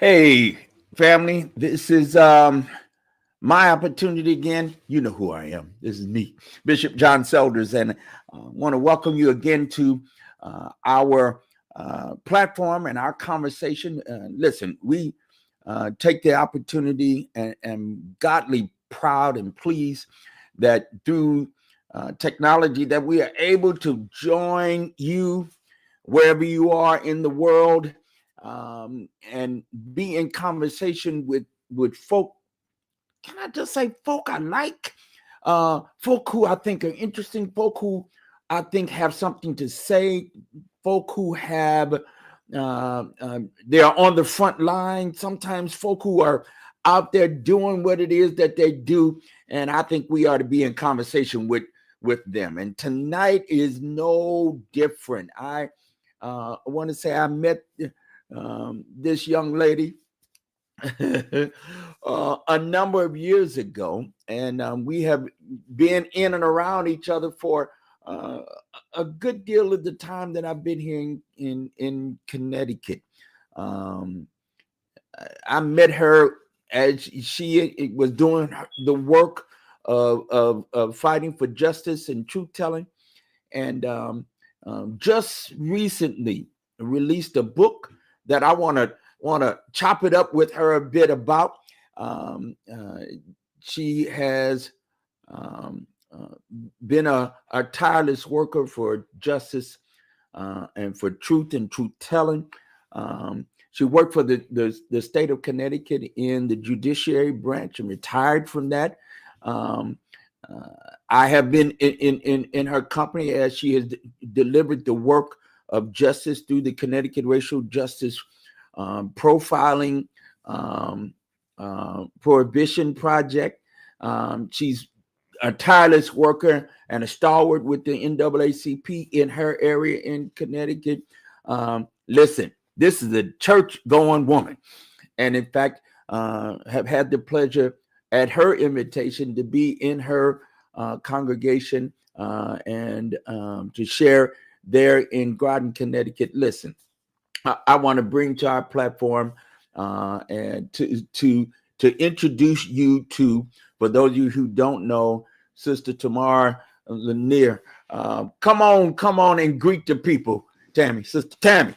Hey, family, this is my opportunity again. You know who I am. This is me, Bishop John Selders, and want to welcome you again to our platform and our conversation. Listen, we take the opportunity and godly proud and pleased that through technology that we are able to join you wherever you are in the world, and be in conversation with folk. Can I just say folk I like? Folk who I think are interesting, folk who I think have something to say, folk who have they are on the front line. Sometimes folk who are out there doing what it is that they do, and I think we ought to be in conversation with them. And tonight is no different. I want to say I met this young lady a number of years ago, and we have been in and around each other for uh, a good deal of the time that I've been here in Connecticut. Um, I met her as she was doing the work of fighting for justice and truth telling, and just recently released a book that I want to chop it up with her a bit about. Um, uh, she has um, uh, been a tireless worker for justice and for truth and truth telling. She worked for the state of Connecticut in the judiciary branch and retired from that. Um, uh, I have been in her company as she has delivered the work of justice through the Connecticut Racial Justice Profiling Prohibition Project. She's a tireless worker and a stalwart with the NAACP in her area in Connecticut. Listen, this is a church going woman. And in fact, have had the pleasure at her invitation to be in her congregation and to share there in Groton, Connecticut. Listen, I want to bring to our platform and to introduce you to, for those of you who don't know, Sister Tamara Lanier. Come on and greet the people, Tammy, Sister Tammy.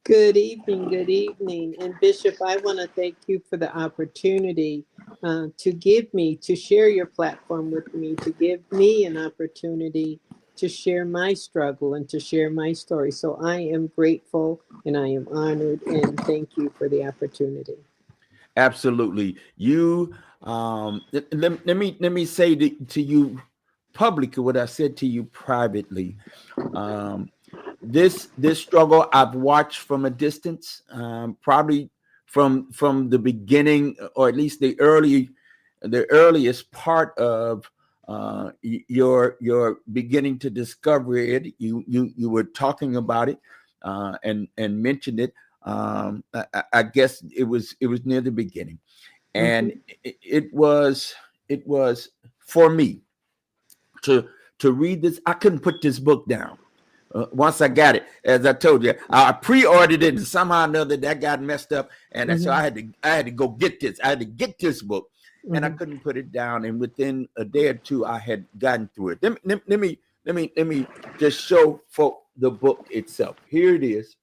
Good evening, good evening. And Bishop, I want to thank you for the opportunity to share your platform with me, to give me an opportunity to share my struggle and to share my story. So I am grateful and I am honored and thank you for the opportunity. Absolutely. You let me say to you publicly what I said to you privately. Um, this struggle I've watched from a distance, probably from the beginning, or at least the earliest part of your beginning to discover it. You were talking about it and mentioned it. I guess it was near the beginning, and Mhm. it was for me to to read this. I couldn't put this book down. Once I got it, as I told you, I pre-ordered it, and somehow or another that got messed up, and so Mhm. I had to go get this. I had to get this book, and I Mhm. couldn't put it down. And within a day or two, I had gotten through it. Let me just show folk the book itself. Here it is.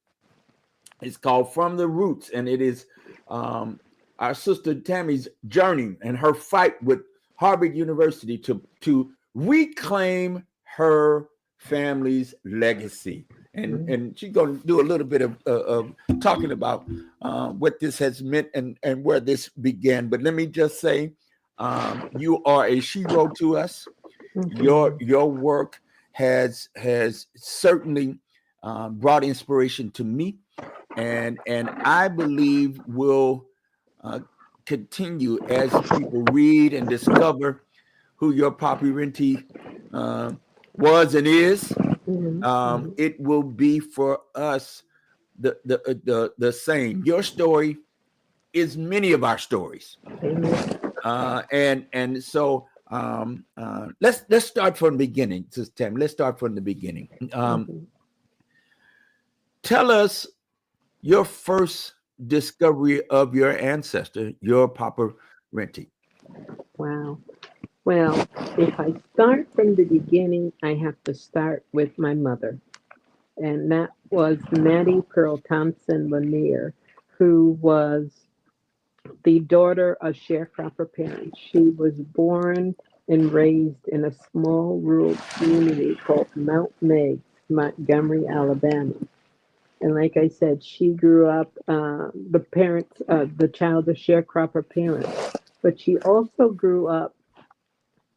It's called From the Roots, and it is um, our sister Tammy's journey and her fight with Harvard University to reclaim her family's legacy. Mhm. And she's going to do a little bit of talking about what this has meant and where this began. But let me just say, you are a shero to us. Mhm. Your work has certainly brought inspiration to me, and I believe will uh, continue as people read and discover who your Papi Renti uh, was and is. Mhm. Mhm. It will be for us the same. Your story is many of our stories, Amen. and so let's start from the beginning, Sister Tam. Let's start from the beginning. Mhm. Tell us your first discovery of your ancestor, your Papa Renti? Wow. Well, if I start from the beginning, I have to start with my mother, and that was Mattie Pearl Thompson Lanier, who was the daughter of sharecropper parents. She was born and raised in a small rural community called Mount Meigs, Montgomery, Alabama. And like I said, she grew up the child of sharecropper parents, but she also grew up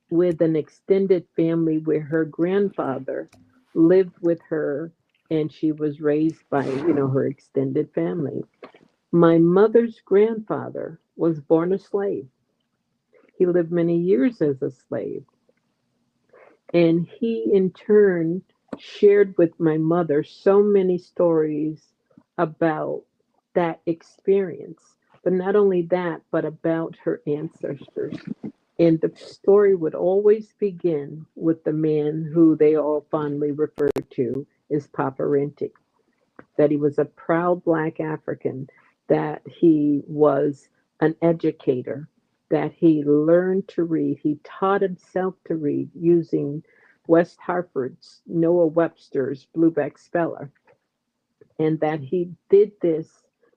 with an extended family where her grandfather lived with her and she was raised by, her extended family. My mother's grandfather was born a slave. He lived many years as a slave. And he, in turn, shared with my mother so many stories about that experience. But not only that, but about her ancestors. And the story would always begin with the man who they all fondly referred to as Papa Renti, that he was a proud Black African, that he was an educator, that he learned to read. He taught himself to read using West Hartford's Noah Webster's Blueback Speller, and that he did this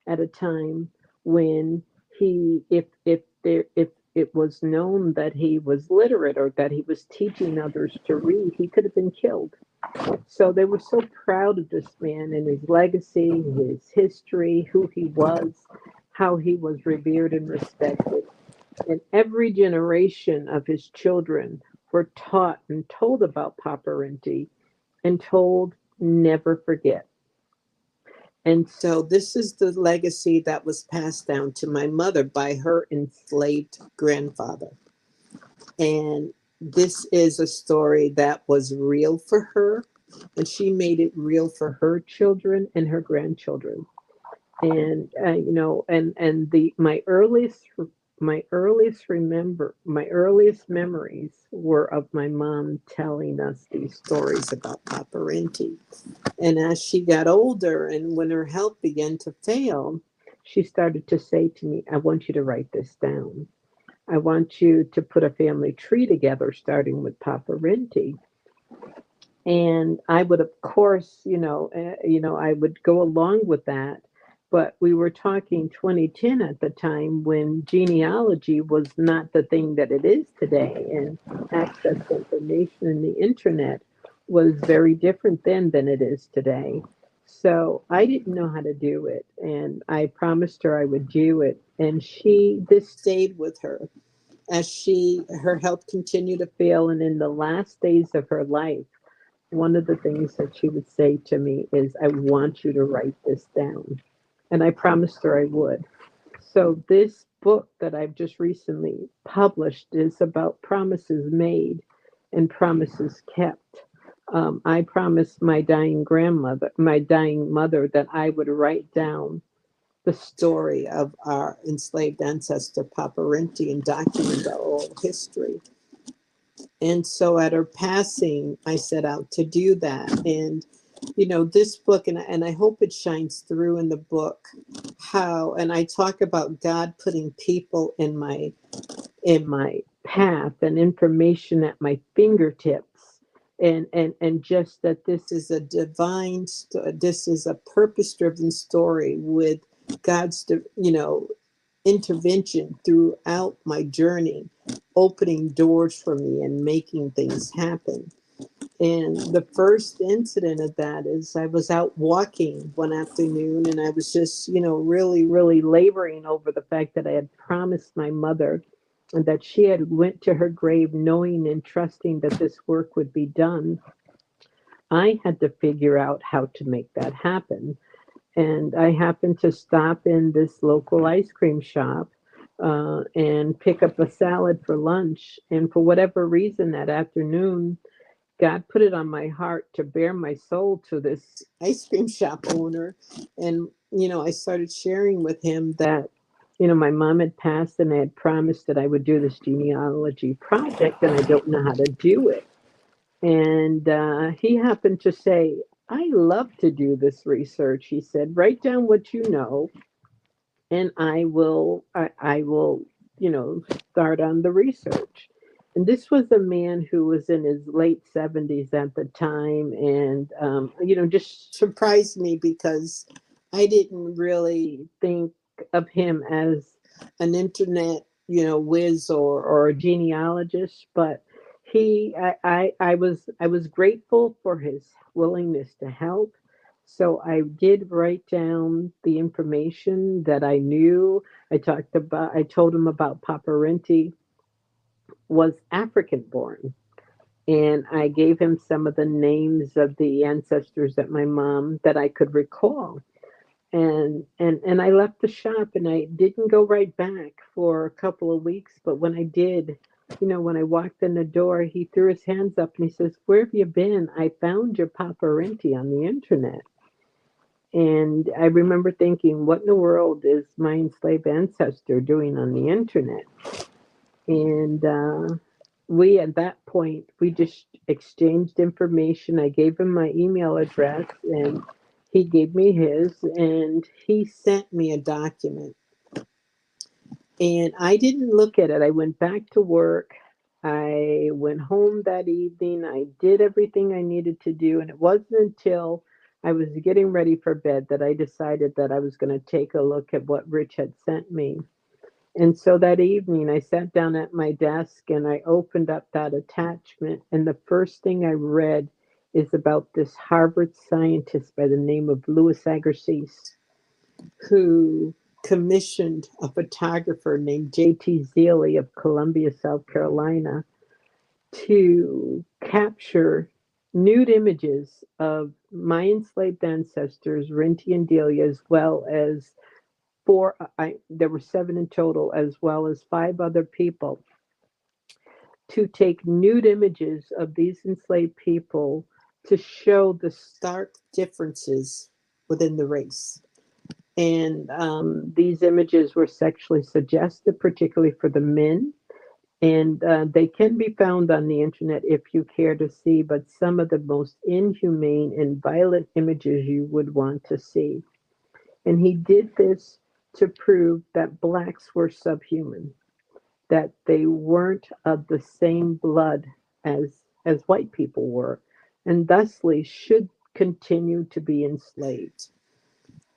at a time when if it was known that he was literate or that he was teaching others to read, he could have been killed. So they were so proud of this man and his legacy, his history, who he was, how he was revered and respected. And every generation of his children were taught and told about Papa Renti and told never forget. And so this is the legacy that was passed down to my mother by her enslaved grandfather. And this is a story that was real for her, and she made it real for her children and her grandchildren. And and the my earliest memories were of my mom telling us these stories about Papa Renti. And as she got older and when her health began to fail, she started to say to me, I want you to write this down. I want you to put a family tree together, starting with Papa Renti. And I would, of course, I would go along with that. But we were talking 2010 at the time when genealogy was not the thing that it is today, and access to information and the internet was very different then than it is today. So I didn't know how to do it, and I promised her I would do it. And this stayed with her as her health continued to fail, and in the last days of her life, one of the things that she would say to me is, I want you to write this down. And I promised her I would. So this book that I've just recently published is about promises made and promises kept. I promised my dying mother, that I would write down the story of our enslaved ancestor, Papa Renti, and document our oral history. And so at her passing, I set out to do that. And, this book, and I hope it shines through in the book, and I talk about God putting people in my path and information at my fingertips. And just that this is a this is a purpose driven story with God's, intervention throughout my journey, opening doors for me and making things happen. And the first incident of that is I was out walking one afternoon and I was just, really, really laboring over the fact that I had promised my mother and that she had went to her grave knowing and trusting that this work would be done. I had to figure out how to make that happen. And I happened to stop in this local ice cream shop and pick up a salad for lunch. And for whatever reason that afternoon, God put it on my heart to bare my soul to this ice cream shop owner. And, I started sharing with him that, my mom had passed and I had promised that I would do this genealogy project and I don't know how to do it. And he happened to say, I love to do this research. He said, write down what you know and I will, you know, start on the research. And this was a man who was in his late 70s at the time, and just surprised me because I didn't really think of him as an internet, whiz or a genealogist, but I was grateful for his willingness to help. So I did write down the information that I knew. I told him about Papa Renti was African born. And I gave him some of the names of the ancestors that I could recall. And I left the shop and I didn't go right back for a couple of weeks. But when I did, when I walked in the door, he threw his hands up and he says, "Where have you been? I found your Papa Renti on the internet." And I remember thinking, what in the world is my enslaved ancestor doing on the internet? And we, at that point, we just exchanged information. I gave him my email address and he gave me his, and he sent me a document. And I didn't look at it. I went back to work. I went home that evening. I did everything I needed to do. And it wasn't until I was getting ready for bed that I decided that I was going to take a look at what Rich had sent me. And so that evening, I sat down at my desk and I opened up that attachment. And the first thing I read is about this Harvard scientist by the name of Louis Agassiz, who commissioned a photographer named J.T. Zealy of Columbia, South Carolina, to capture nude images of my enslaved ancestors, Rinty and Delia, as well as there were seven in total, as well as five other people, to take nude images of these enslaved people to show the stark differences within the race. And these images were sexually suggestive, particularly for the men. And they can be found on the internet if you care to see, but some of the most inhumane and violent images you would want to see. And he did this to prove that blacks were subhuman, that they weren't of the same blood as white people were, and thusly should continue to be enslaved.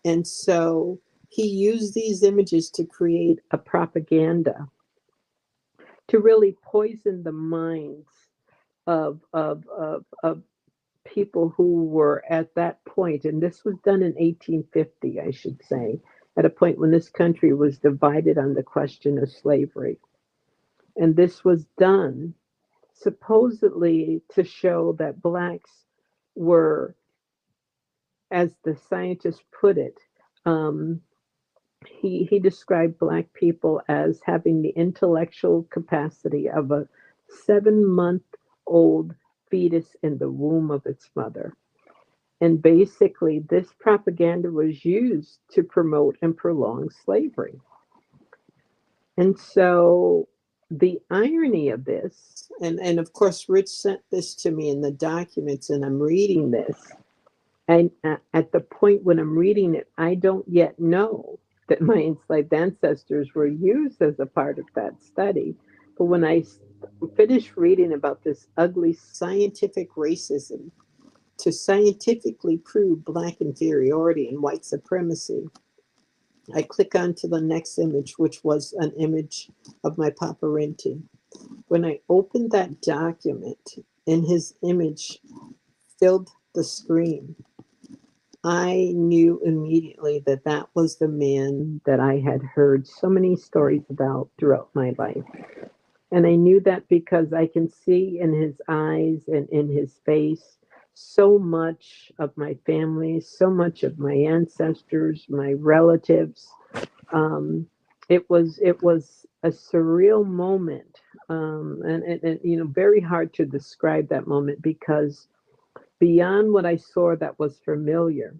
And so he used these images to create a propaganda to really poison the minds of people who were at that point, and this was done in 1850, I should say, at a point when this country was divided on the question of slavery. And this was done supposedly to show that blacks were, as the scientist put it, um, he described black people as having the intellectual capacity of a 7-month old fetus in the womb of its mother. And basically, this propaganda was used to promote and prolong slavery. And so the irony of this, and of course, Rich sent this to me in the documents, and I'm reading this. And at the point when I'm reading it, I don't yet know that my enslaved ancestors were used as a part of that study. But when I finished reading about this ugly scientific racism to scientifically prove black inferiority and white supremacy, I click on to the next image, which was an image of my Papa Renti. When I opened that document and his image filled the screen, I knew immediately that that was the man that I had heard so many stories about throughout my life. And I knew that because I can see in his eyes and in his face so much of my family, so much of my ancestors, my relatives. Um, it was a surreal moment, and very hard to describe that moment because beyond what I saw that was familiar,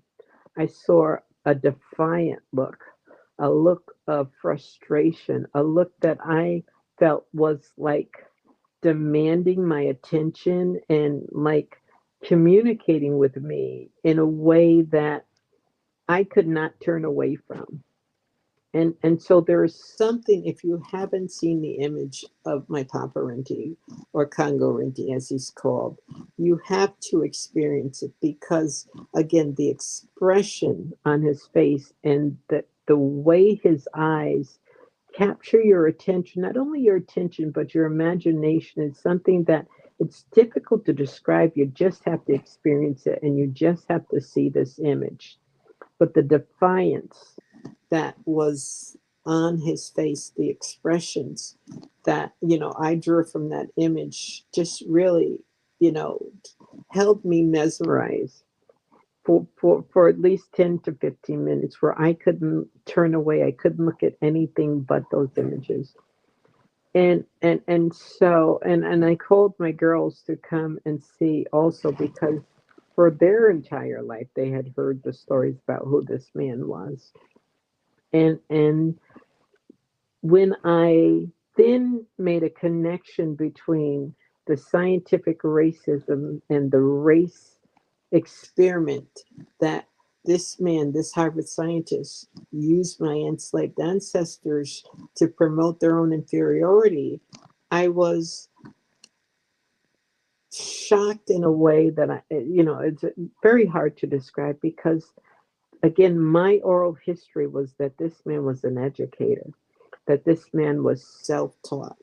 I saw a defiant look, a look of frustration, a look that I felt was like demanding my attention and like communicating with me in a way that I could not turn away from. And so there is something, if you haven't seen the image of my Papa Rinty, or Congo Rinty as he's called, you have to experience it, because again, the expression on his face and the way his eyes capture your attention, not only your attention, but your imagination, is something that it's difficult to describe. You just have to experience it, and you just have to see this image. But the defiance that was on his face, the expressions that, I drew from that image, just really, you know, held me mesmerized for at least 10 to 15 minutes, where I couldn't turn away. I couldn't look at anything but those images. And I called my girls to come and see also, because for their entire life they had heard the stories about who this man was. And when I then made a connection between the scientific racism and the race experiment that this man, this Harvard scientist, used my enslaved ancestors to promote their own inferiority, I was shocked in a way that it's very hard to describe, because again, my oral history was that this man was an educator, that this man was self-taught,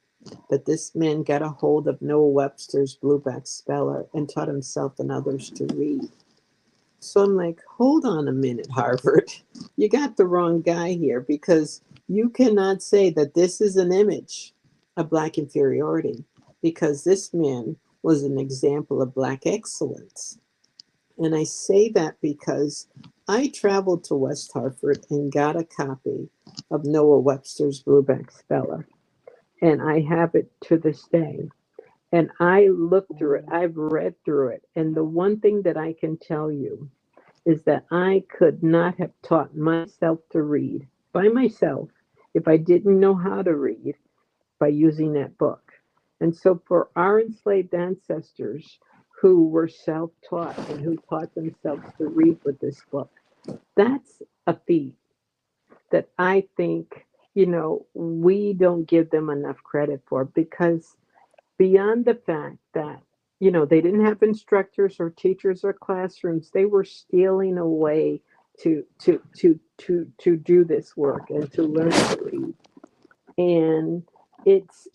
that this man got a hold of Noah Webster's Blueback Speller and taught himself and others to read. So I'm like, hold on a minute, Harvard. You got the wrong guy here, because you cannot say that this is an image of Black inferiority, because this man was an example of Black excellence. And I say that because I traveled to West Hartford and got a copy of Noah Webster's Blueback Speller, and I have it to this day. And I looked through it, I've read through it. And the one thing that I can tell you is that I could not have taught myself to read by myself if I didn't know how to read by using that book. And so, for our enslaved ancestors who were self taught and who taught themselves to read with this book, that's a feat that I think, we don't give them enough credit for, because beyond the fact that they didn't have instructors or teachers or classrooms, they were stealing away to do this work and to learn to read. And it's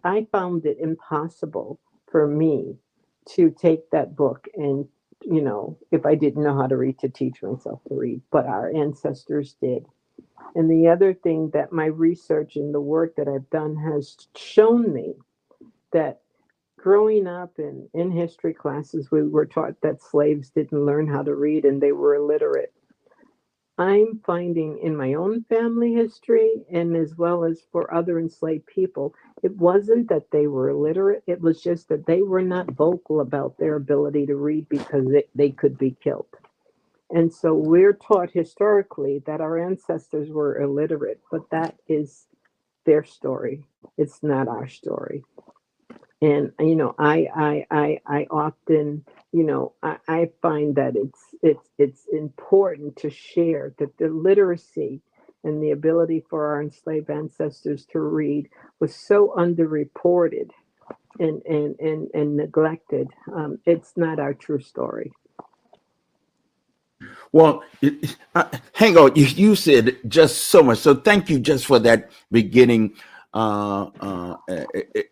I found it impossible for me to take that book and, if I didn't know how to read, to teach myself to read, but our ancestors did. And the other thing that my research and the work that I've done has shown me, that growing up in history classes, we were taught that slaves didn't learn how to read and they were illiterate. I'm finding in my own family history, and as well as for other enslaved people, it wasn't that they were illiterate, it was just that they were not vocal about their ability to read, because they could be killed. And so we're taught historically that our ancestors were illiterate, but that is their story. It's not our story. And I often, I find that it's important to share that the literacy and the ability for our enslaved ancestors to read was so underreported and neglected. It's not our true story. Well, hang on. You said just so much. So thank you just for that beginning uh, uh, uh, uh,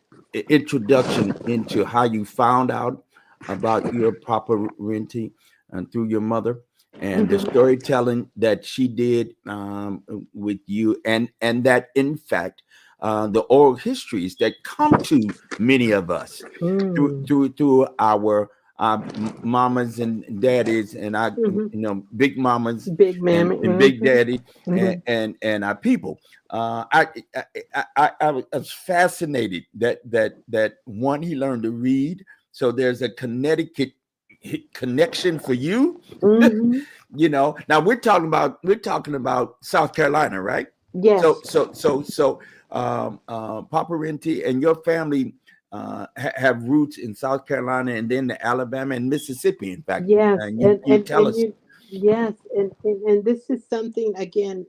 introduction into how you found out about your Papa Renty and through your mother, and the Mhm. storytelling that she did with you, and that in fact the oral histories that come to many of us Mm. through our mamas and daddies and our Mhm. big mamas Big mammy. and big Mhm. daddy Mhm. and our people. I was fascinated that one, he learned to read, so there's a Connecticut connection for you. Mhm. Now we're talking about South Carolina, right? so Yes. so so so Papa Renti and your family have roots in South Carolina and then the Alabama and Mississippi, in fact. Yes. And you And you and tell and us. you Yes, and this is something again,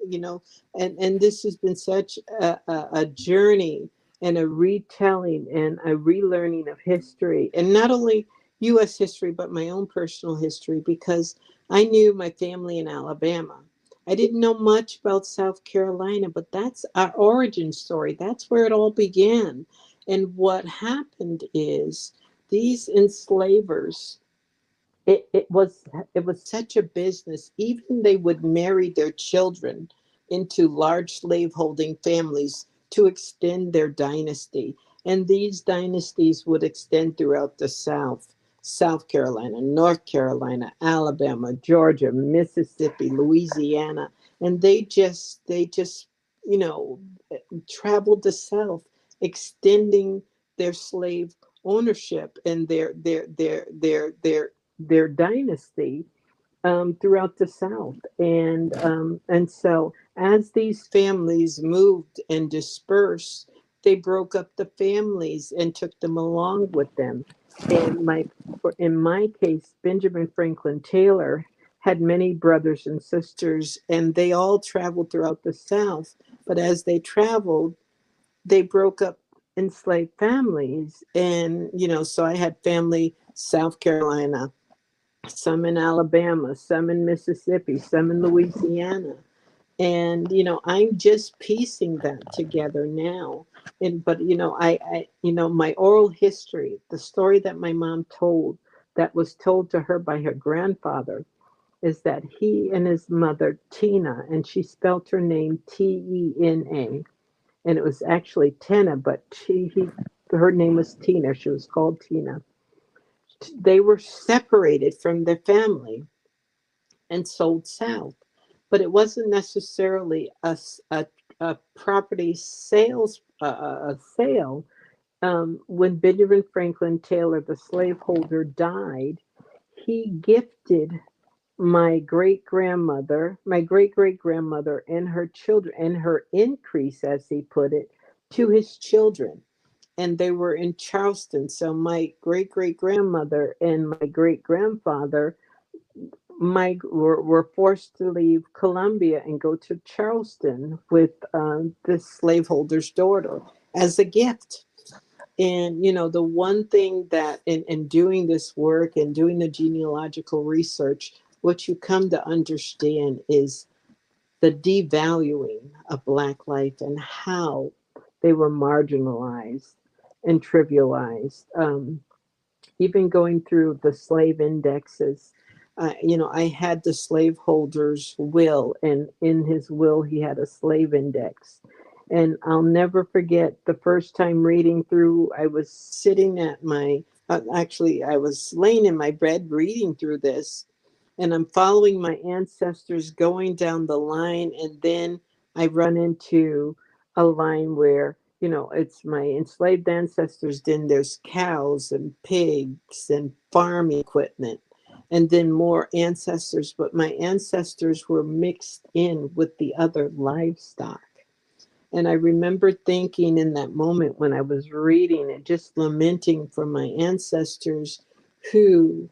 and this has been such a journey and a retelling and a relearning of history, and not only U.S. history, but my own personal history, because I knew my family in Alabama. I didn't know much about South Carolina, but that's our origin story. That's where it all began. And what happened is these enslavers, it was such a business. Even they would marry their children into large slaveholding families to extend their dynasty, and these dynasties would extend throughout the South. South Carolina, North Carolina, Alabama, Georgia, Mississippi, Louisiana, and they just you know traveled the South, extending their slave ownership and their dynasty throughout the South. And so as these families moved and dispersed, they broke up the families and took them along with them. And in my case, Benjamin Franklin Taylor had many brothers and sisters, and they all traveled throughout the South. But as they traveled, they broke up enslaved families. And, so I had family South Carolina, some in Alabama, some in Mississippi, some in Louisiana. And I'm just piecing that together now. And but my oral history, the story that my mom told, that was told to her by her grandfather, is that he and his mother Tina, and she spelt her name Tena, and it was actually Tenna, but her name was Tina. She was called Tina. They were separated from their family and sold south. But it wasn't necessarily a property a sale. When Benjamin Franklin Taylor, the slaveholder, died, he gifted my great great grandmother, and her children, and her increase, as he put it, to his children. And they were in Charleston. So my great great grandmother and my great grandfather were forced to leave Columbia and go to Charleston with the slaveholder's daughter as a gift. And the one thing that in doing this work and doing the genealogical research, what you come to understand is the devaluing of Black life and how they were marginalized and trivialized. Even going through the slave indexes, I had the slaveholder's will, and in his will, he had a slave index. And I'll never forget the first time reading through, I was sitting at actually, I was laying in my bed reading through this, and I'm following my ancestors going down the line, and then I run into a line where it's my enslaved ancestors, then there's cows and pigs and farm equipment, and then more ancestors, but my ancestors were mixed in with the other livestock. And I remember thinking in that moment when I was reading it, just lamenting for my ancestors, who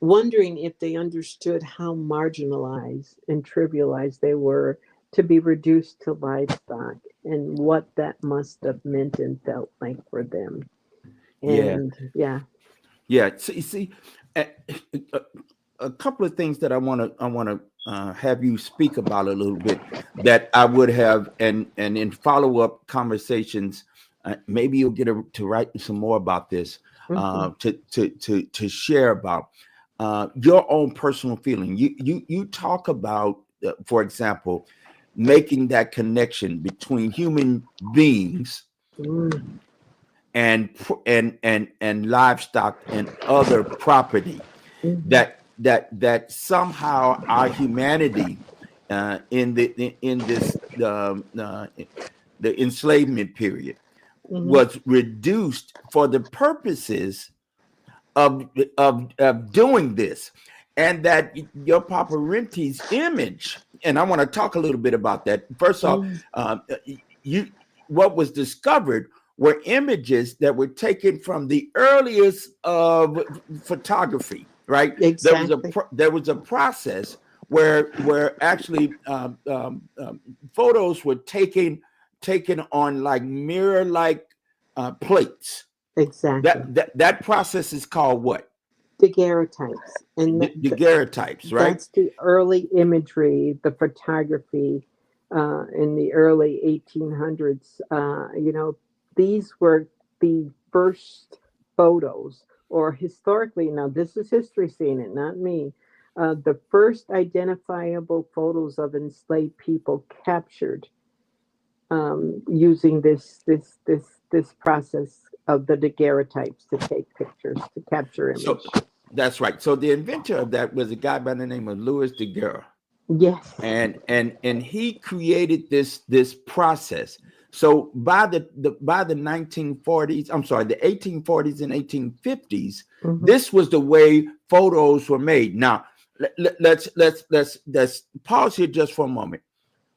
wondering if they understood how marginalized and trivialized they were to be reduced to livestock, and what that must have meant and felt like for them. Yeah, And yeah. yeah. See, a, a, a couple of things that I want to have you speak about a little bit, that I would have, and in follow up conversations, maybe you'll get to write some more about this, Mhm. to share about your own personal feeling. You talk about, for example, making that connection between human beings Mm. and livestock and other property, Mhm. that somehow our humanity, in this the enslavement period, Mhm. was reduced for the purposes of doing this, and that your Papa Renti's image. And I want to talk a little bit about that. First off, Mhm. you what was discovered were images that were taken from the earliest of photography, right? Exactly. There was a process where actually photos were taken on like mirror like plates. Exactly. That process is called what? Daguerreotypes. And Daguerreotypes, right? that's the early imagery, the photography in the early 1800s. These were the first photos, or historically, now this is history saying it, not me. The first identifiable photos of enslaved people captured using this process of the daguerreotypes to take pictures to capture image. So that's right. So the inventor of that was a guy by the name of Louis Daguerre, Yes. and he created this process. So by the 1940s, I'm sorry, the 1840s and 1850s, Mm-hmm. this was the way photos were made. Now let's pause here just for a moment.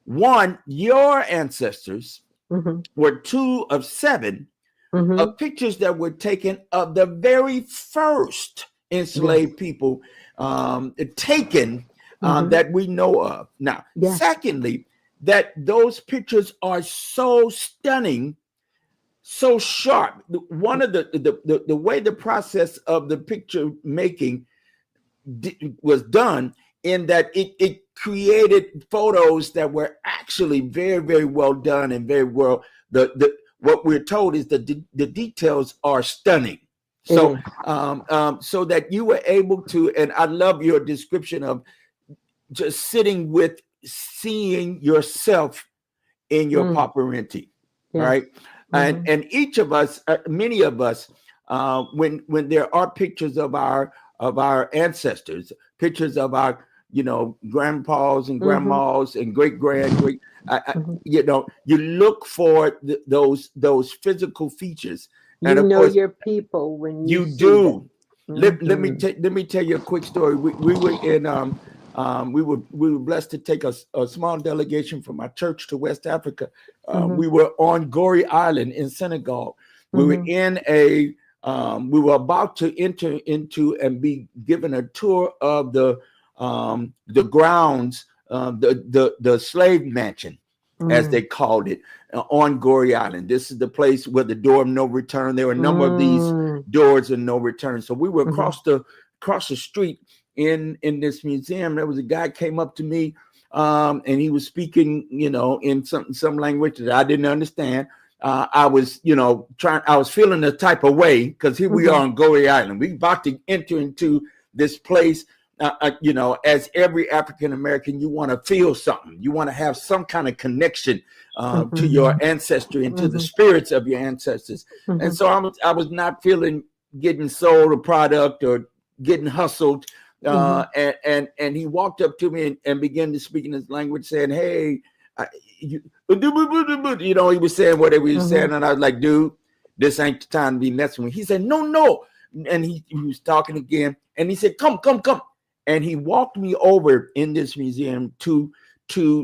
One, your ancestors Mm-hmm. were two of seven Mm-hmm. of pictures that were taken of the very first Yes. enslaved people taken Mm-hmm. that we know of. Now, Yes. secondly, that those pictures are so stunning, so sharp. One of the way the process of the picture making was done in that it created photos that were actually very, very well done and very well what we're told is that the details are stunning. It So is. so that you were able to, and I love your description of just sitting with seeing yourself in your Mm. paparenty, Yes. right? Mm-hmm. And each of us, many of us, when there are pictures of our ancestors, pictures of our grandpas and Mm-hmm. grandmas and great great, Mm-hmm. you look for those physical features, and You of know course your people when you you see them. do. Mm-hmm. Let me tell you a quick story. We were in we were blessed to take a small delegation from our church to West Africa. Mm-hmm. We were on Gorée Island in Senegal. We were Mm-hmm. in we were about to enter into and be given a tour of the grounds, the slave mansion, as Mm. they called it, on Gorée Island. This is the place where the door of no return. There were a number of these Mm. doors of no return. So we were Mm-hmm. across the street in this museum. There was a guy came up to me, and he was speaking, in some language that I didn't understand. I was, I was feeling a type of way because here we Mm-hmm. are on Gorée Island. We about to enter into this place. As every African American, you want to feel something. You want to have some kind of connection to Mm-hmm. your ancestry and to the Mm-hmm. spirits of your ancestors. Mm-hmm. And so I was not feeling getting sold a product or getting hustled. Mm-hmm. And he walked up to me and began to speak in his language, saying, "Hey, he was saying whatever he was saying," and I was like, "Dude, this ain't the time to be messing with." He said, "No, no," and he was talking again, and he said, "Come, come, come," and he walked me over in this museum to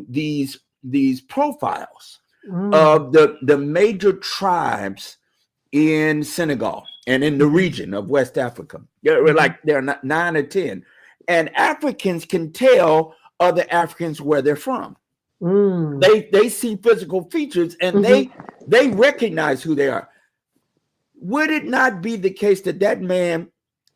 these profiles Mm. of the major tribes in Senegal and in the Mm-hmm. region of West Africa. There were Mm-hmm. like there are 9 or 10, and Africans can tell other Africans where they're from. Mm. They see physical features and Mm-hmm. they recognize who they are. Would it not be the case that that man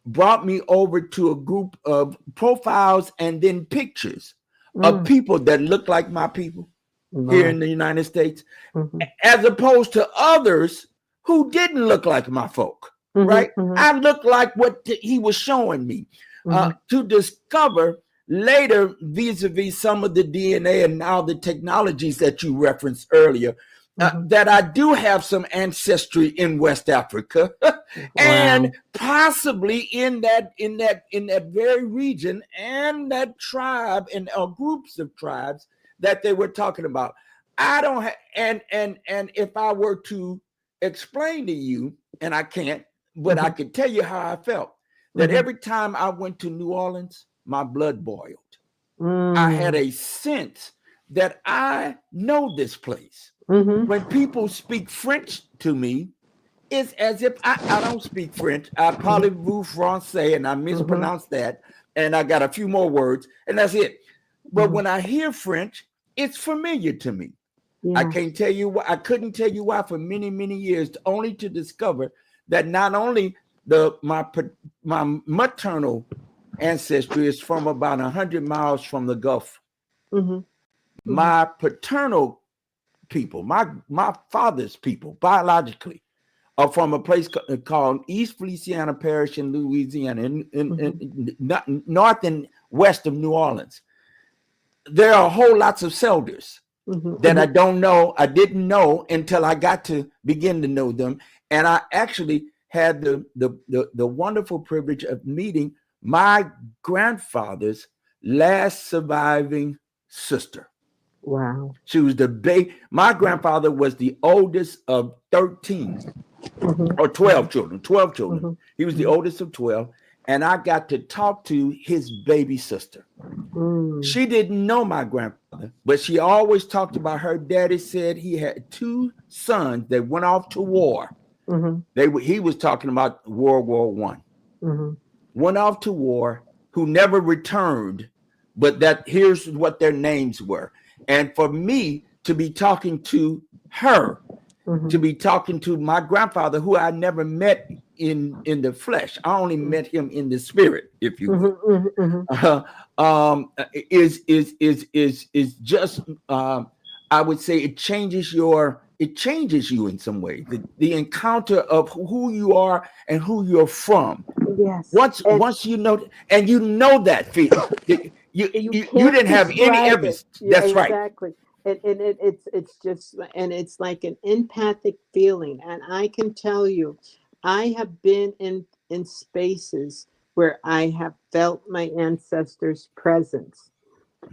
brought me over to a group of profiles and then pictures of Mm. people that look like my people here Lord. in the United States, Mm-hmm. as opposed to others who didn't look like my folk, right? Mm-hmm. Mm-hmm. I looked like what he was showing me, Mm-hmm. to discover later, vis-a-vis some of the DNA and now the technologies that you referenced earlier, Mm-hmm. that I do have some ancestry in West Africa, and Wow. possibly in that very region and that tribe and groups of tribes that they were talking about. I don't have, and if I were to explain to you, and I can't, but I Mm-hmm. could tell you how I felt, that Mm-hmm. every time I went to New Orleans, my blood boiled. I had Mm. a sense that I know this place. Mm-hmm. When people speak French to me, it's as if I don't speak French. I parlez-vous français, and I mispronounced that. And I got a few more words, and that's it. But when I hear French, it's familiar to me. I Yes. can't tell you why. I couldn't tell you why for many, many years, only to discover that not only my maternal ancestry is from about 100 miles from the Gulf. My paternal people, my father's people, biologically, are from a place called East Feliciana Parish in Louisiana, in north and west of New Orleans. There are whole lots of Selders that I don't know. I didn't know until I got to begin to know them, and I actually had the wonderful privilege of meeting my grandfather's last surviving sister. Wow. She was the baby. My grandfather was the oldest of 13 or 12 children. 12 children. He was the oldest of 12, and I got to talk to his baby sister. She didn't know my grandfather, but she always talked about her daddy said he had two sons that went off to war. He was talking about World War I. Went off to war, who never returned, but that here's what their names were. And for me to be talking to her, to be talking to my grandfather, who I never met in the flesh, I only met him in the spirit, if you will. Is just I would say it changes you in some way. The encounter of who you are and who you're from. Yes. Once you know, and you know that feeling. You didn't have any evidence. That's right. Exactly. And it's just, and it's like an empathic feeling. And I can tell you, I have been in spaces where I have felt my ancestors' presence.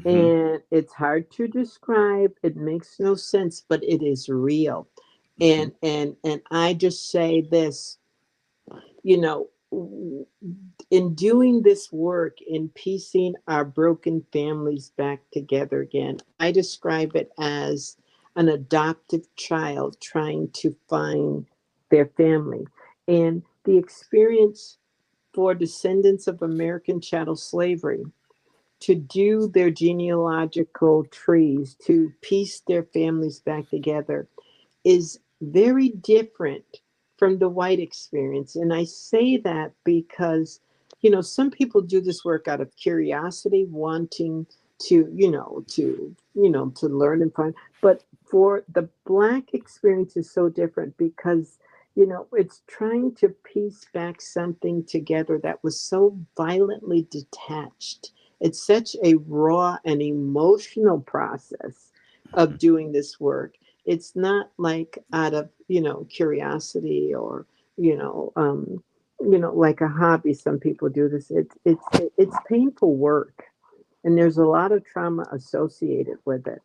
And it's hard to describe. It makes no sense, but it is real. And I just say this, you know, in doing this work, in piecing our broken families back together again, I describe it as an adoptive child trying to find their family. And the experience for descendants of American chattel slavery to do their genealogical trees, to piece their families back together, is very different from the white experience. And I say that because, some people do this work out of curiosity, wanting to learn and find. But for the Black experience is so different because, it's trying to piece back something together that was so violently detached. It's such a raw and emotional process of doing this work. It's not like out of curiosity or like a hobby. Some people do this. It's painful work, and there's a lot of trauma associated with it.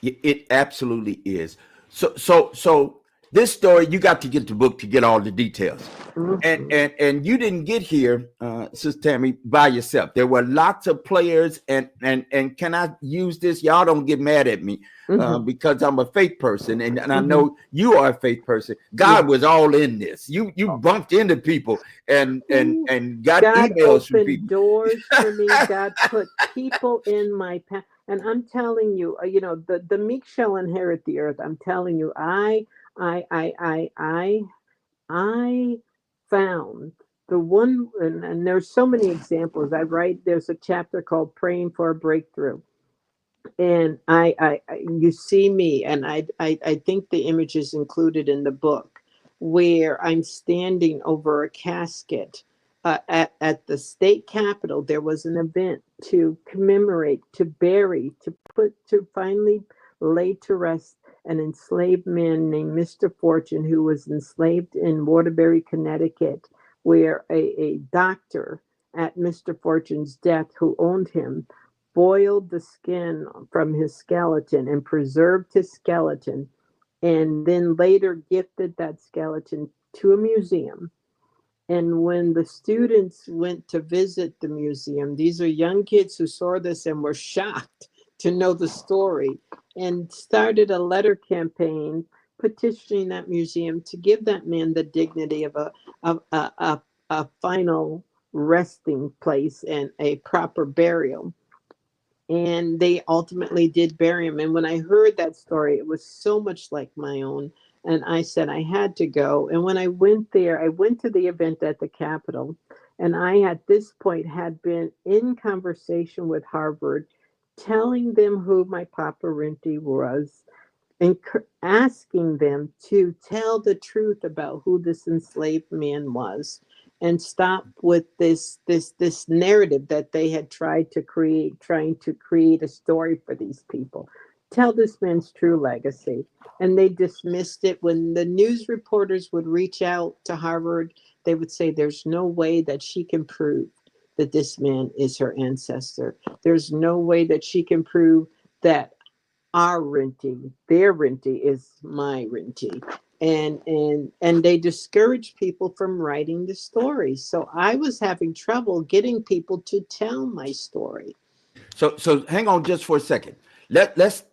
It absolutely is. So this story, you got to get the book to get all the details. And you didn't get here, Sister Tammy, by yourself. There were lots of players, and can I use this? Y'all don't get mad at me because I'm a faith person, and I know you are a faith person. God was all in this. You bumped into people and got God emails from opened people. doors for me. God put people in my path. And I'm telling you, the meek shall inherit the earth. I'm telling you, I found the one, and there's so many examples. There's a chapter called Praying for a Breakthrough. And you see me, and I think the image is included in the book, where I'm standing over a casket at the state capitol. There was an event to commemorate, to bury, to finally lay to rest an enslaved man named Mr. Fortune, who was enslaved in Waterbury, Connecticut, where a doctor at Mr. Fortune's death, who owned him, boiled the skin from his skeleton and preserved his skeleton, and then later gifted that skeleton to a museum. And when the students went to visit the museum, these are young kids who saw this and were shocked to know the story, and started a letter campaign petitioning that museum to give that man the dignity of a final resting place and a proper burial. And they ultimately did bury him. And when I heard that story, it was so much like my own. And I said I had to go. And when I went there, I went to the event at the Capitol. And I, at this point, had been in conversation with Harvard, telling them who my Papa Rinty was, and asking them to tell the truth about who this enslaved man was, and stop with this narrative that they had tried to create, trying to create a story for these people. Tell this man's true legacy. And they dismissed it. When the news reporters would reach out to Harvard, they would say there's no way that she can prove that this man is her ancestor. There's no way that she can prove that our Renty, their Renty is my Renty. And they discourage people from writing the story. So I was having trouble getting people to tell my story. So hang on just for a second. Let's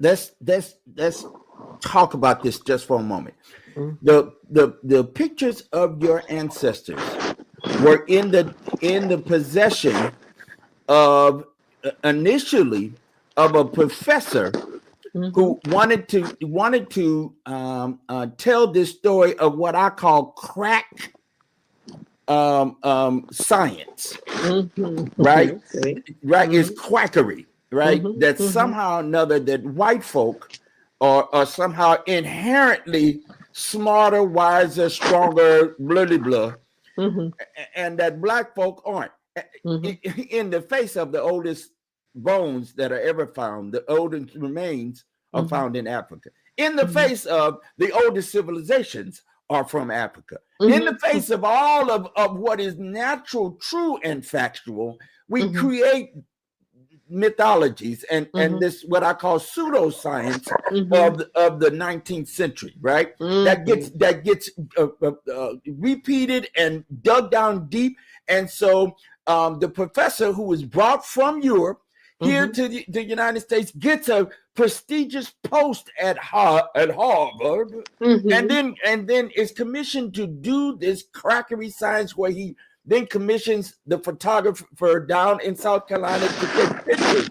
talk about this just for a moment. The pictures of your ancestors were in the possession of initially of a professor who wanted to tell this story of what I call crack science, right? Okay. Right, is quackery, right? That somehow or another that white folk are somehow inherently smarter, wiser, stronger, blah blah blah, and that black folk aren't. In the face of the oldest bones that are ever found, the oldest remains are found in Africa. In the face of the oldest civilizations are from Africa. In the face of all of what is natural, true, and factual, we create mythologies and this what I call pseudoscience of the 19th century, right? That gets repeated and dug down deep. And so the professor who was brought from Europe here to the United States gets a prestigious post at Harvard, and then is commissioned to do this crackery science, where he then commissions the photographer down in South Carolina to take pictures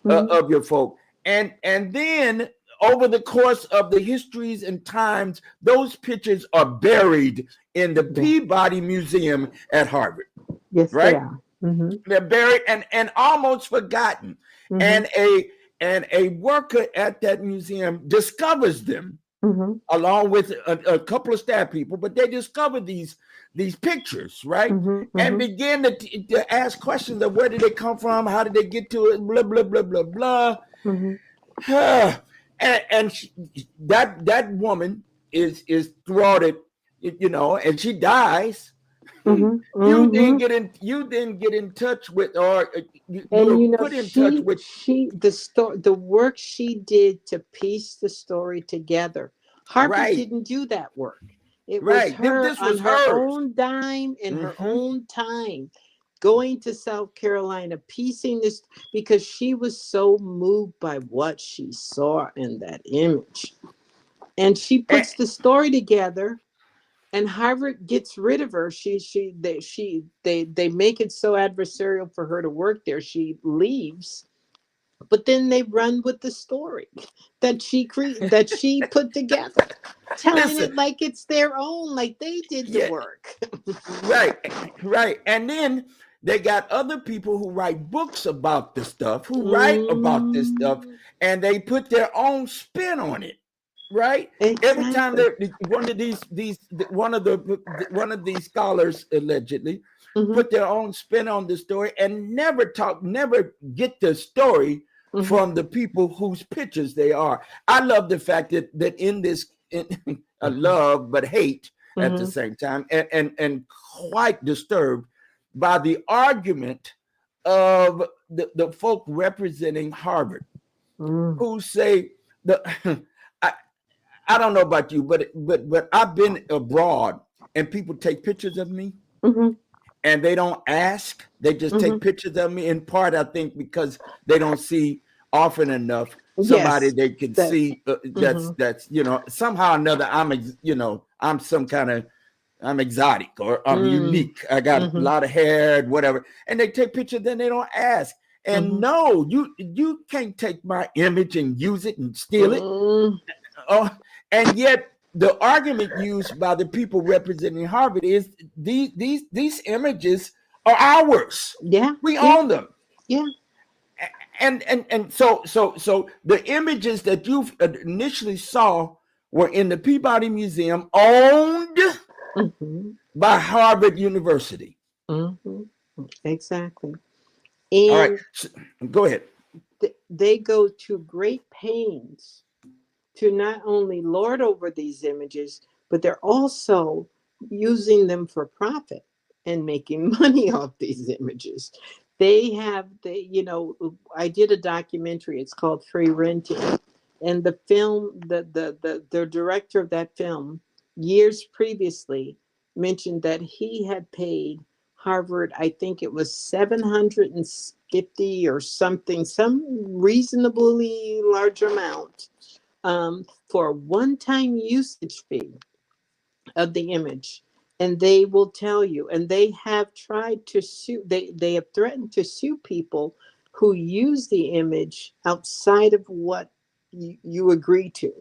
of your folk. And then over the course of the histories and times, those pictures are buried in the Peabody Museum at Harvard. Yes, right? they are. They're buried and almost forgotten. And a worker at that museum discovers them along with a couple of staff people, but they discover these pictures, right? And begin to ask questions of where did they come from, how did they get to it, blah blah blah blah blah. And that woman is thwarted, and she dies. You didn't get in touch with, or you were put in touch with the work she did to piece the story together. Harvard didn't do that work. It was her on her own dime and her own time, going to South Carolina, piecing this, because she was so moved by what she saw in that image. And she puts the story together, and Harvard gets rid of her. They make it so adversarial for her to work there. She leaves, but then they run with the story that she put together, telling it like it's their own, like they did the work. Right. And then they got other people who write books about the stuff, who write about this stuff, and they put their own spin on it. Right. Exactly. Every time one of these scholars allegedly put their own spin on the story and never get the story from the people whose pictures they are. I love the fact that in this, I love but hate at the same time, and quite disturbed by the argument of the folk representing Harvard, who say I don't know about you, but I've been abroad and people take pictures of me and they don't ask. They just take pictures of me, in part, I think, because they don't see often enough somebody Yes. they can That. see Mhm. that's somehow or another I'm exotic or I'm Mm. unique. I got a Mhm. lot of hair and whatever, and they take pictures, then they don't ask. And Mhm. no, you can't take my image and use it and steal it. Mm. Oh, and yet the argument used by the people representing Harvard is these images are ours. Yeah. We Yeah. own them. Yeah. And so the images that you initially saw were in the Peabody Museum, owned Mhm. by Harvard University. Mhm. Exactly. All right, And so, go ahead. they go to great pains to not only lord over these images, but they're also using them for profit and making money off these images. I did a documentary, it's called Free Renting. And the director of that film, years previously, mentioned that he had paid Harvard, I think it was 750 or something, some reasonably large amount, for a one-time usage fee of the image. And they will tell you, and they have tried to sue, they have threatened to sue people who use the image outside of what you agree to.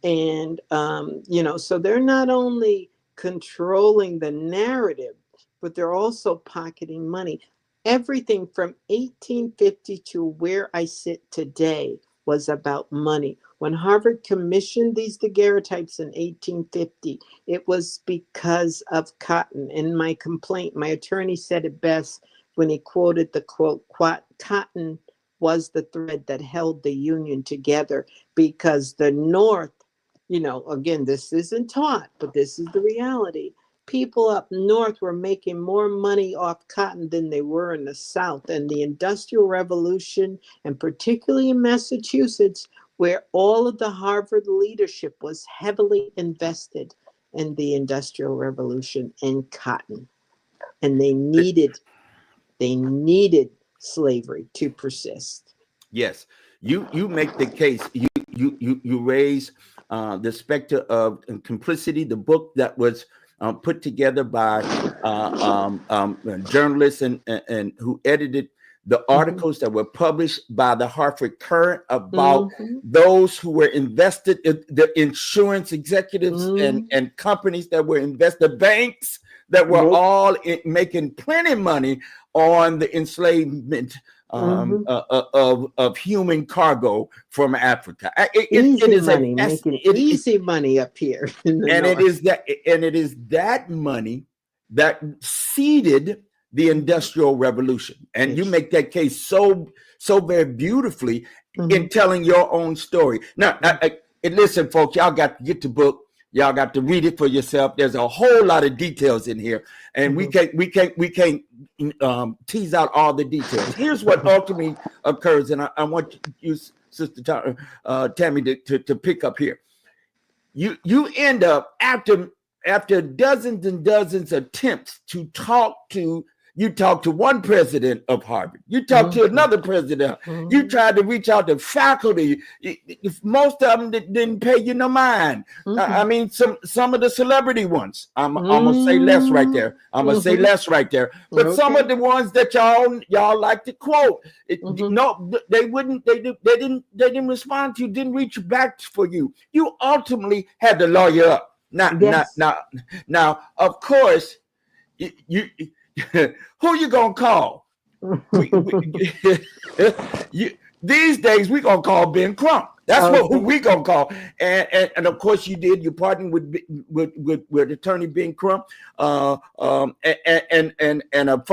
And so they're not only controlling the narrative, but they're also pocketing money. Everything from 1850 to where I sit today was about money. When Harvard commissioned these daguerreotypes in 1850, it was because of cotton. In my complaint, my attorney said it best when he quoted the quote, "Cotton was the thread that held the Union together, because the North," again, this isn't taught, but this is the reality. People up north were making more money off cotton than they were in the South. And the Industrial Revolution, and particularly in Massachusetts, where all of the Harvard leadership was heavily invested in the Industrial Revolution in cotton. And they needed slavery to persist. Yes, you make the case. You raise the specter of complicity. The book that was put together by journalists and who edited the Mhm. articles that were published by the Hartford Courant about Mhm. those who were invested in the insurance executives Mhm. and companies that were invested, banks that were Make. all making plenty of money on the enslavement Mhm. of human cargo from Africa. It Easy is a money, making it, easy money up here in the and it north. is that money that seeded the Mhm. Industrial Revolution. And you It's. make that case so very beautifully in Mhm. telling your own story. Now, and listen, folks, y'all got to get the book. Y'all got to read it for yourself. There's a whole lot of details in here, and we Mhm. can't tease out all the details. Here's what ultimately occurs, and I want you, Sister Tammy, to pick up here. You end up after dozens and dozens of attempts to talk to one president of Harvard. You talk to Mhm. another president. You Mhm. tried to reach out to faculty. Most of them didn't pay you no mind. I Mhm. mean, some of the celebrity ones. I'm gonna say less right Mhm. there. I'm gonna say Mhm. less right there. But some of Okay. the ones that y'all like to quote, Mhm. no, they wouldn't. They didn't respond to you. Didn't reach back for you. You ultimately had to lawyer up. Yes. Now. Of course, you who you gonna call? We you, these days we gonna call Ben Crump. That's what who Okay. we gonna call. And of course you did. You partnered with attorney Ben Crump, and a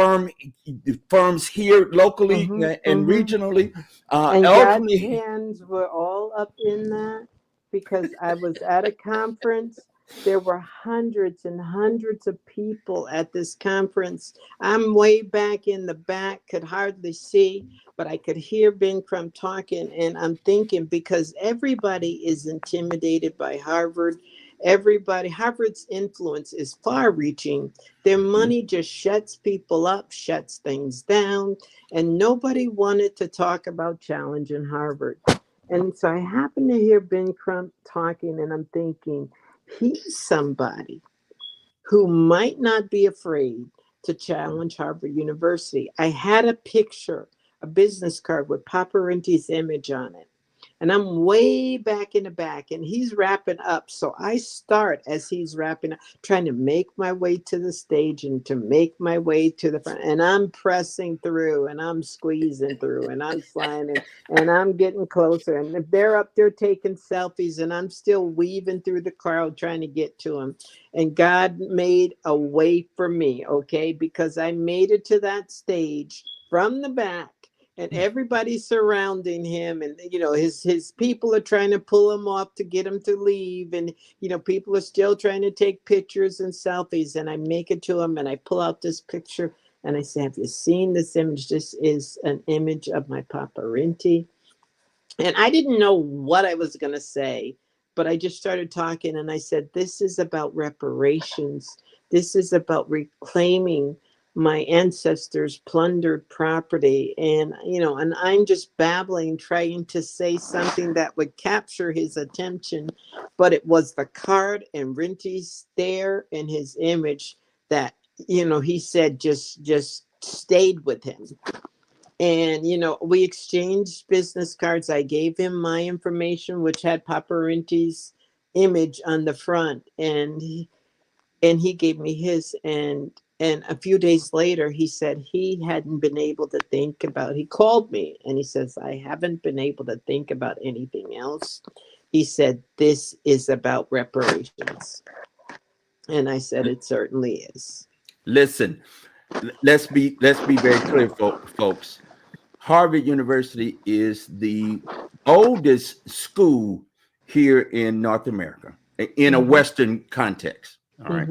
firms here locally Mhm. and Mhm. regionally. And God's Ultimately, hands were all up in that, because I was at a conference. There were hundreds and hundreds of people at this conference. I'm way back in the back, could hardly see, but I could hear Ben Crumb talking. And I'm thinking, because everybody is intimidated by Harvard. Harvard's influence is far reaching. Their money just shuts people up, shuts things down, and nobody wanted to talk about challenging Harvard. And so I happened to hear Ben Crump talking, and I'm thinking, he's somebody who might not be afraid to challenge Harvard University. I had a picture, a business card with Papa Rinty's image on it. And I'm way back in the back, and he's wrapping up. So I start as he's wrapping up, trying to make my way to the stage and to make my way to the front. And I'm pressing through, and I'm squeezing through, and I'm sliding, and I'm getting closer. And if they're up there taking selfies, and I'm still weaving through the crowd trying to get to them. And God made a way for me, okay, because I made it to that stage from the back, and everybody's surrounding him, and his people are trying to pull him off to get him to leave, and people are still trying to take pictures and selfies. And I make it to him, and I pull out this picture, and I say, have you seen this image? This is an image of my Papa Rinty. And I didn't know what I was going to say, but I just started talking, and I said, this is about reparations. This is about reclaiming my ancestors' plundered property. And I'm just babbling, trying to say something that would capture his attention. But it was the card and Rinty's stare and his image that, he said just stayed with him. And we exchanged business cards. I gave him my information, which had Papa Rinty's image on the front, and he gave me his. And a few days later, he said he hadn't been able to think about. He called me, and he says, I haven't been able to think about anything else. He said, this is about reparations. And I said, it certainly is. Listen, let's be very clear, folks. Harvard University is the oldest school here in North America, in a Western context. All right.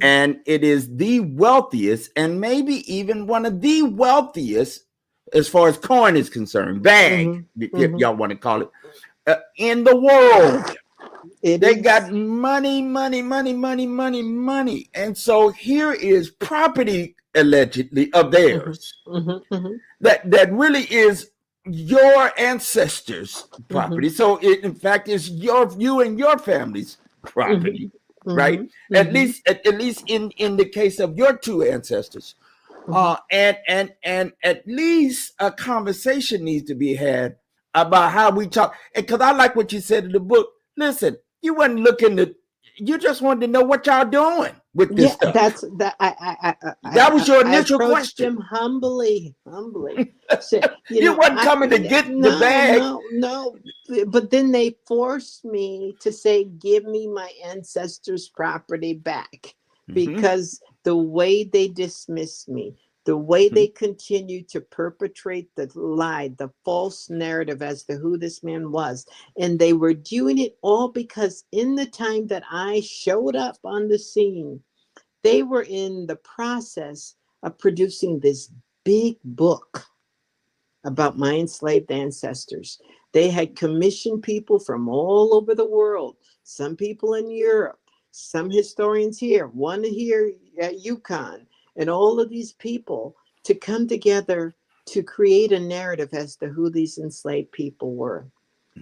And it is the wealthiest, and maybe even one of the wealthiest, as far as coin is concerned, bag, y'all want to call it, in the world. They got money. And so here is property allegedly of theirs that really is your ancestors' property. So in fact, it's you and your family's property, right? At least in the case of your two ancestors. And at least a conversation needs to be had about how we talk. Because I like what you said in the book. Listen, you wasn't looking to. You just wanted to know what y'all doing with this stuff. That was your initial question. Him humbly. So, you wasn't coming to get the bag. No. But then they forced me to say, "Give me my ancestors' property back," because the way they dismissed me, the way they continued to perpetrate the lie, the false narrative as to who this man was. And they were doing it all because in the time that I showed up on the scene, they were in the process of producing this big book about my enslaved ancestors. They had commissioned people from all over the world, some people in Europe, some historians here, one here at UConn, and all of these people to come together to create a narrative as to who these enslaved people were.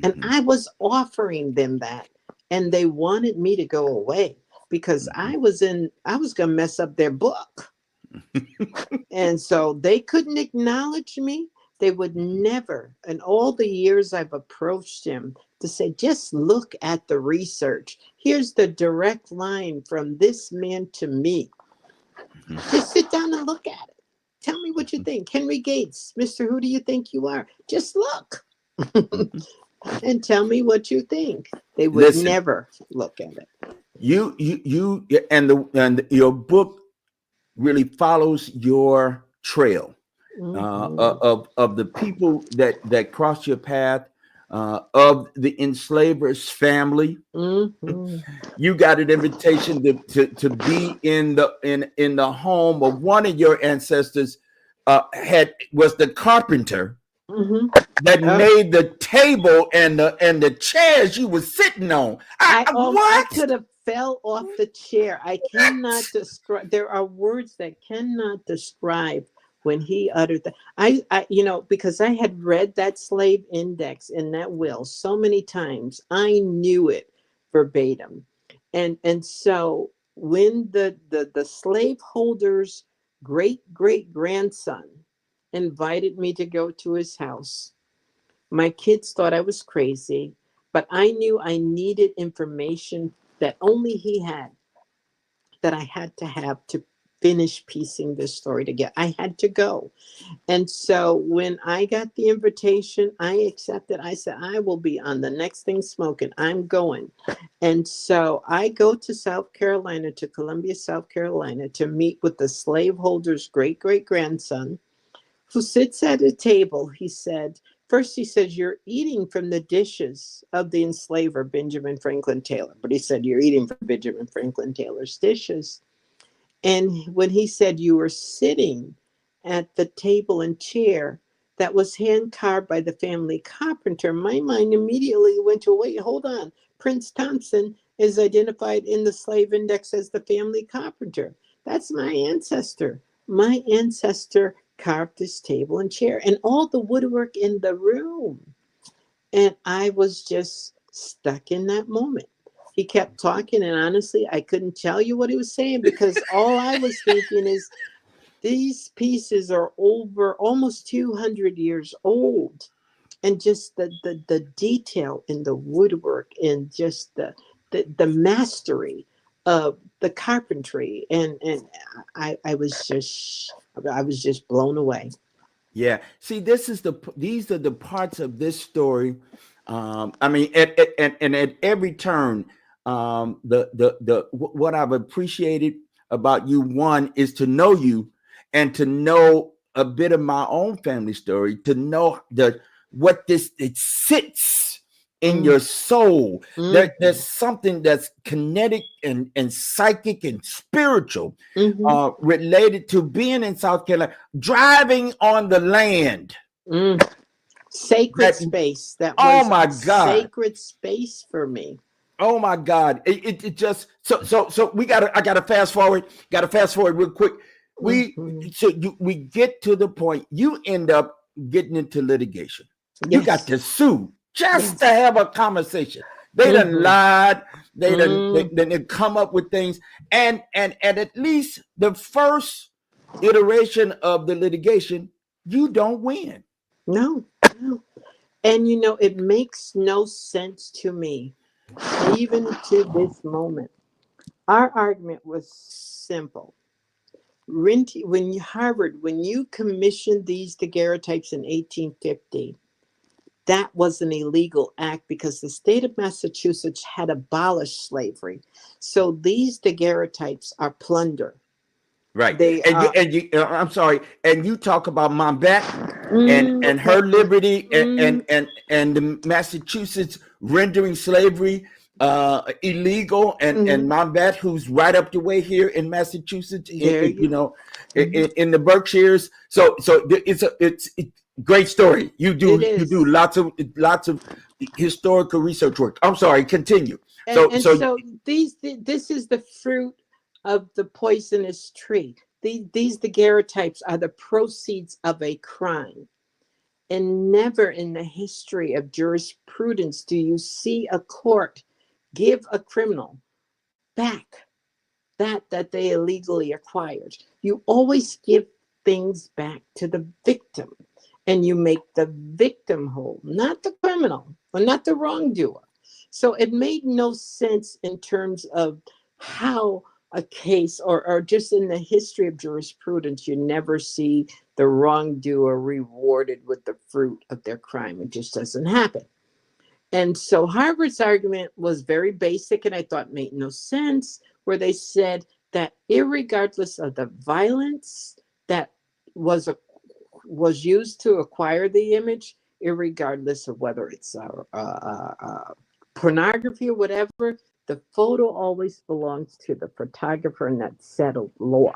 And I was offering them that, and they wanted me to go away because I was going to mess up their book. And so they couldn't acknowledge me. They would never, in all the years I've approached him, to say, just look at the research. Here's the direct line from this man to me. Just sit down and look at it. Tell me what you think. Henry Gates, Mr. Who do you think you are? Just look and tell me what you think. They would never look at it. You and your book really follows your trail of the people that crossed your path, of the enslaver's family. You got an invitation to be in the home of one of your ancestors. Was the carpenter that made the table and the chairs you were sitting on. I could have fell off the chair. I cannot describe. There are words that cannot describe when he uttered that. Because I had read that slave index in that will so many times, I knew it verbatim. And so when the slaveholder's great great grandson invited me to go to his house, my kids thought I was crazy, but I knew I needed information that only he had, that I had to have to finish piecing this story together. I had to go. And so when I got the invitation, I accepted. I said, I will be on the next thing smoking. I'm going. And so I go to South Carolina, to Columbia, South Carolina, to meet with the slaveholder's great great grandson, who sits at a table. He said, first, he says, you're eating from the dishes of the enslaver, Benjamin Franklin Taylor. But he said, you're eating from Benjamin Franklin Taylor's dishes. And when he said you were sitting at the table and chair that was hand carved by the family carpenter, my mind immediately went to, wait, hold on. Prince Thompson is identified in the slave index as the family carpenter. That's my ancestor. My ancestor carved this table and chair and all the woodwork in the room. And I was just stuck in that moment. He kept talking, and honestly, I couldn't tell you what he was saying, because all I was thinking is, these pieces are over almost 200 years old. And just the detail in the woodwork, and just the mastery of the carpentry. And I was just blown away. Yeah. See, these are the parts of this story. I mean, and at every turn, what I've appreciated about you, one, is to know you and to know a bit of my own family story, to know what it sits in Mm, your soul. mhm, There's something that's kinetic and psychic and spiritual, mhm, related to being in South Carolina, driving on the land. mm. Sacred That, space. That oh was my God, sacred space for me. oh my God, it just so I gotta fast forward, real quick. We Mhm. we get to the point you end up getting into litigation. You got Yes. to sue just to Yes. have a conversation. They done Hmm. lied. Mm. They come up with things, and at least the first iteration of the litigation, you don't win. No, no. And it makes no sense to me, even to this moment. Our argument was simple. When you commissioned these daguerreotypes in 1850, that was an illegal act because the state of Massachusetts had abolished slavery. So these daguerreotypes are plunder. Right. They And are. I'm sorry. And you talk about Mom Beth Mm, and her liberty, mm, and the Massachusetts rendering slavery illegal, and mm. Mom Beth, who's right up the way here in Massachusetts, There you. Mhm. in the Berkshires. So it's great story. It You is. do lots of historical research work. I'm sorry, continue. And So so this is the fruit of the poisonous tree. These daguerreotypes are the proceeds of a crime. And never in the history of jurisprudence do you see a court give a criminal back that they illegally acquired. You always give things back to the victim, and you make the victim whole, not the criminal or not the wrongdoer. So it made no sense in terms of how a case, or just in the history of jurisprudence, you never see the wrongdoer rewarded with the fruit of their crime. It just doesn't happen. And so Harvard's argument was very basic, and I thought made no sense, where they said that irregardless of the violence that was a, was used to acquire the image, irregardless of whether it's pornography or whatever, the photo always belongs to the photographer, and that's settled law.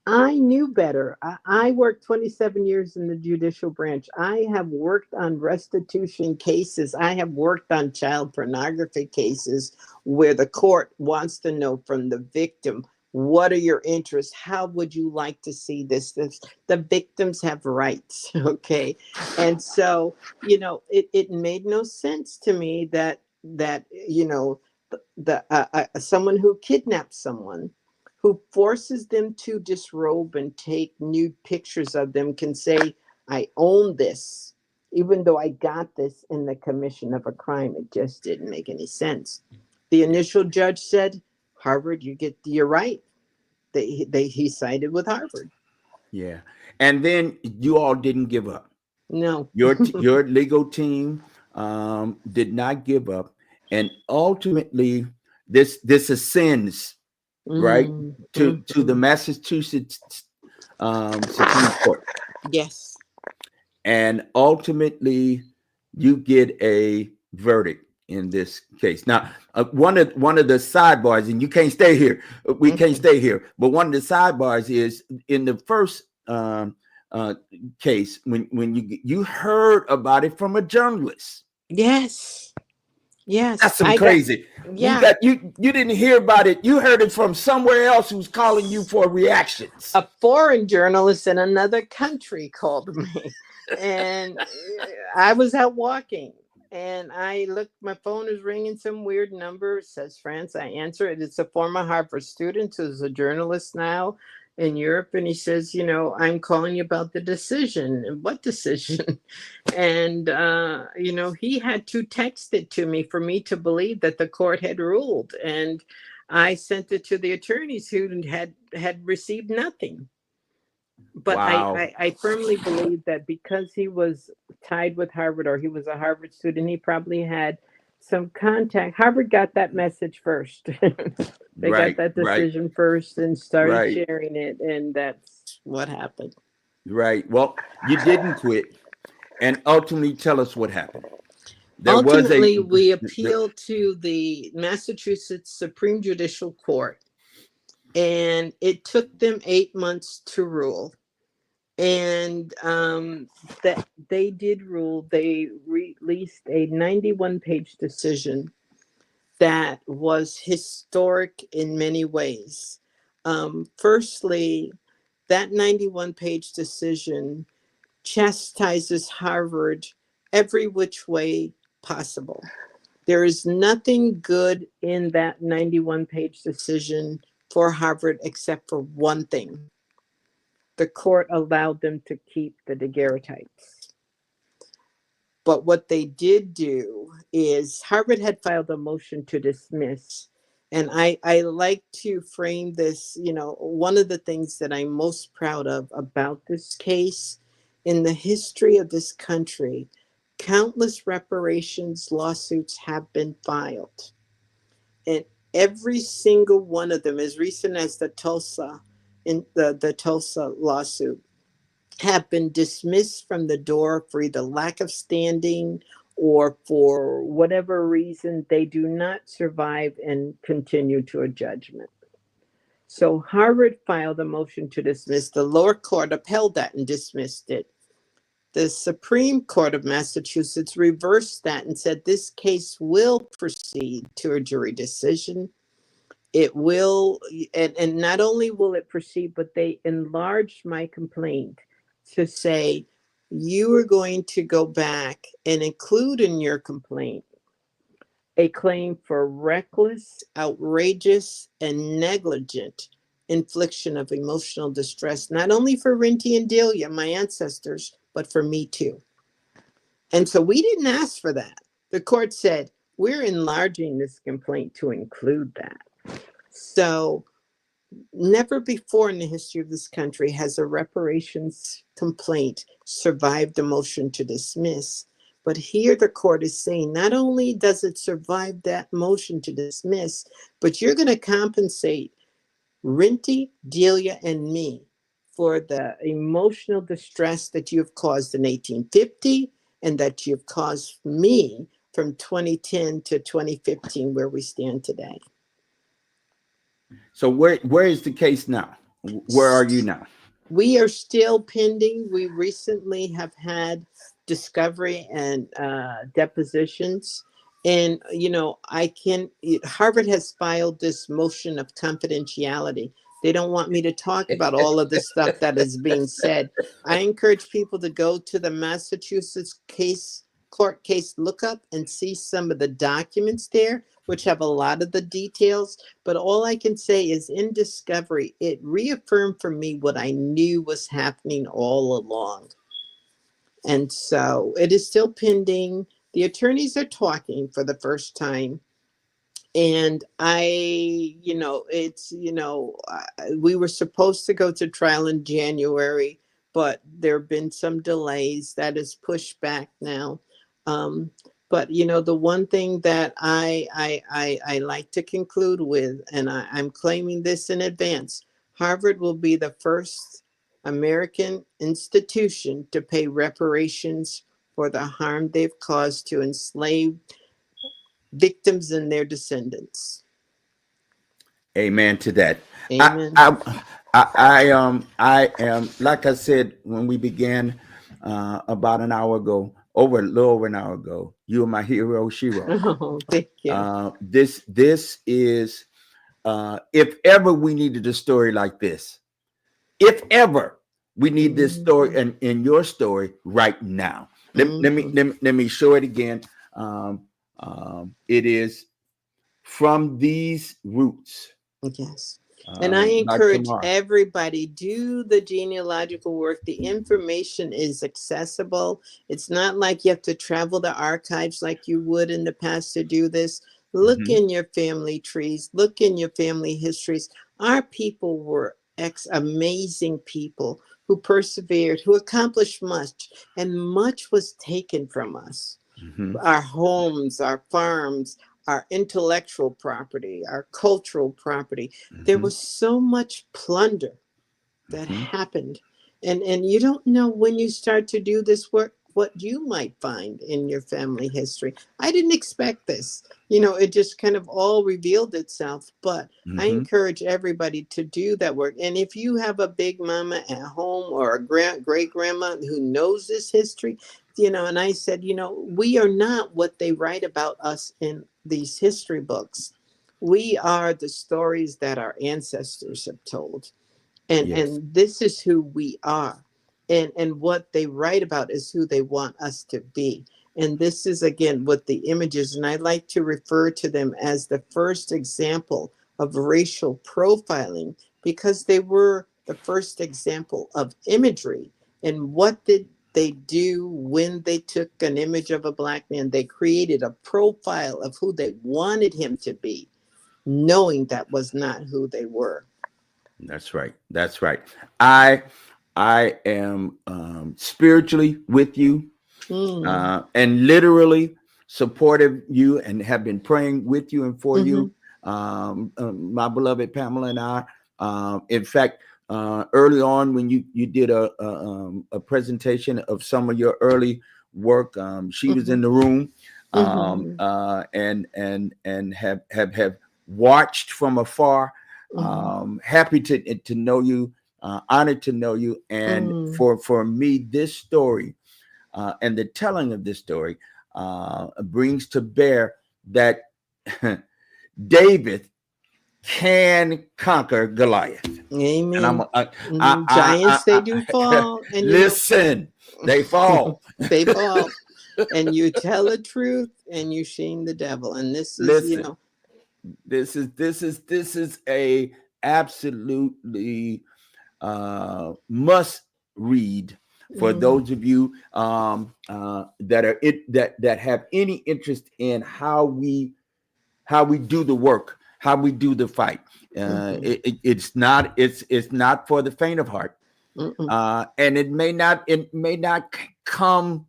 I knew better. I worked 27 years in the judicial branch. I have worked on restitution cases. I have worked on child pornography cases where the court wants to know from the victim What are your interests? How would you like to see this? The victims have rights, okay? And so, it made no sense to me that the someone who kidnaps someone, who forces them to disrobe and take nude pictures of them, can say, I own this, even though I got this in the commission of a crime. It just didn't make any sense. The initial judge said, Harvard, you're right. He sided with Harvard. Yeah. And then you all didn't give up. No. Your legal team did not give up, and ultimately this ascends right to the Mhm. Massachusetts Supreme Court, Yes. and ultimately you get a verdict in this case. Now, one of the sidebars, and you can't stay here. We can't Mhm. stay here. But one of the sidebars is in the first uh, case when you heard about it from a journalist. Yes. Yes. That's some I got. crazy. You Yeah. got you didn't hear about it. You heard it from somewhere else who's calling you for reactions. A foreign journalist in another country called me, and I was out walking, and I looked. My phone is ringing, some weird number. It says France. I answer it. It's a former Harvard student who's a journalist now in Europe, and he says, I'm calling you about the decision. And what decision? And he had to text it to me for me to believe that the court had ruled. And I sent it to the attorneys who had received nothing. But Wow. I firmly believe that because he was tied with Harvard, or he was a Harvard student, he probably had some contact. Harvard got that message first. They got Right, that right, decision first and started right, sharing it, and that's what happened. right. Well, you didn't quit, and ultimately tell us what happened. There was a Ultimately, we appealed to the Massachusetts Supreme Judicial Court, and it took them 8 months to rule. And that they did rule. They released a 91-page decision that was historic in many ways. Firstly, that 91-page decision chastises Harvard every which way possible. There is nothing good in that 91-page decision for Harvard except for one thing. The court allowed them to keep the daguerreotypes. But what they did do is Harvard had filed a motion to dismiss. And I like to frame this, one of the things that I'm most proud of about this case in the history of this country, countless reparations lawsuits have been filed. And every single one of them, as recent as the Tulsa lawsuit, have been dismissed from the door for either lack of standing or for whatever reason they do not survive and continue to a judgment. So Harvard filed a motion to dismiss. The lower court upheld that and dismissed it. The Supreme Court of Massachusetts reversed that and said this case will proceed to a jury decision. It will, and not only will it proceed, but they enlarged my complaint to say you are going to go back and include in your complaint a claim for reckless, outrageous, and negligent infliction of emotional distress, not only for Rinty and Delia, my ancestors, but for me too. And so we didn't ask for that. The court said, we're enlarging this complaint to include that. So never before in the history of this country has a reparations complaint survived a motion to dismiss. But here the court is saying not only does it survive that motion to dismiss, but you're going to compensate Rinty, Delia, and me for the emotional distress that you've caused in 1850 and that you've caused me from 2010 to 2015, where we stand today. So where is the case now? Where are you now? We are still pending. We recently have had discovery and depositions, And, Harvard has filed this motion of confidentiality. They don't want me to talk about all of the stuff that is being said. I encourage people to go to the Massachusetts court case lookup and see some of the documents there, which have a lot of the details. But all I can say is in discovery, it reaffirmed for me what I knew was happening all along. And so it is still pending. The attorneys are talking for the first time. And we were supposed to go to trial in January, but there have been some delays that is pushed back now. Um, but the one thing that I like to conclude with, and I'm claiming this in advance, Harvard will be the first American institution to pay reparations for the harm they've caused to enslaved victims and their descendants. Amen to that. I, Amen. I, I am, like I said when we began about an hour ago, a little over an hour ago. You are my hero, Shiro. Oh, thank you. This is, if ever we needed a story like this, if ever we need this story Mhm. and in your story right now. Mhm. Let me show it again. It is from these roots. Yes. And I By encourage Tamara. everybody, do the genealogical work. The information is accessible. It's not like you have to travel the archives like you would in the past to do this. Look Mhm, in your family trees, look in your family histories. Our people were amazing people who persevered, who accomplished much, and much was taken from us. mhm, Our homes, our farms, our intellectual property, our cultural property. There mhm, was so much plunder that mhm. happened. And you don't know when you start to do this work what you might find in your family history. I didn't expect this. It just kind of all revealed itself, but I Mhm. encourage everybody to do that work. And if you have a big mama at home or a great grandma who knows this history, and I said, we are not what they write about us in these history books. We are the stories that our ancestors have told, and Yes. and this is who we are, and what they write about is who they want us to be. And this is again what the images, and I like to refer to them as the first example of racial profiling, because they were the first example of imagery. And what did they do when they took an image of a black man? They created a profile of who they wanted him to be, knowing that was not who they were. That's right. That's right. I I am spiritually with you Mm. and literally supportive you and have been praying with you and for Hmm. you, my beloved Pamela and I. In fact, early on when you did a presentation of some of your early work, she was in Hmm. the room, Hmm. and have watched from afar. Hmm. Happy to know you, honored to know you, and Mm. for me, this story and the telling of this story brings to bear that David can conquer Goliath. And Amen. I, Giants, they do I fall, and listen, they fall. they fall, and you tell the truth, and you shame the devil. And this is, Listen, this is a absolutely must read for mm, those of you that have any interest in how we do the work, how we do the fight. mhm, It's not for the faint of heart, mm-mm, and it may not come,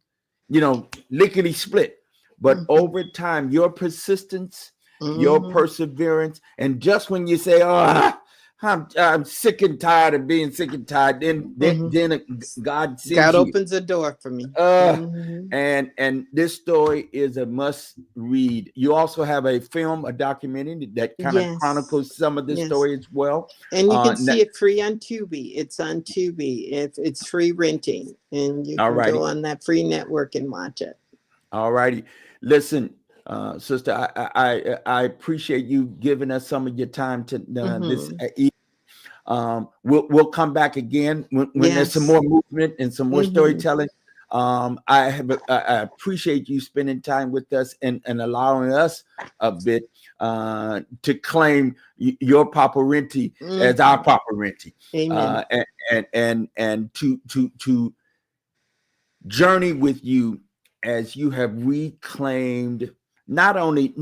lickety split, but mhm, over time, your persistence, your mhm, perseverance, and just when you say, "Oh, I'm sick and tired of being sick and tired," then then mhm. then God God sends you. opens a door for me. Uh, Hmm. and this story is a must read. You also have a film, a documentary that kind of Yes, chronicles some of this yes. story as well. And you can see Ne- it free on Tubi. It's on Tubi. It's free renting, and you all can go righty, on that free network and watch it. all righty. Listen, Sister, I appreciate you giving us some of your time to this. Mm-hmm. We'll come back again when there's some Yes. more movement and some more Mm-hmm. storytelling. I appreciate you spending time with us and allowing us a bit to claim your Papa Renty as our Mm-hmm. Papa Renty, Amen. and to journey with you as you have reclaimed not only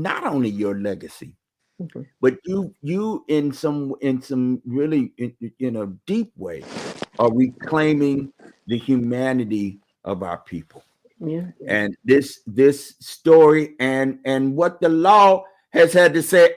your legacy, Mm-hmm. but you in some really deep way are reclaiming the humanity of our people. Yeah. And this story and what the law has had to say,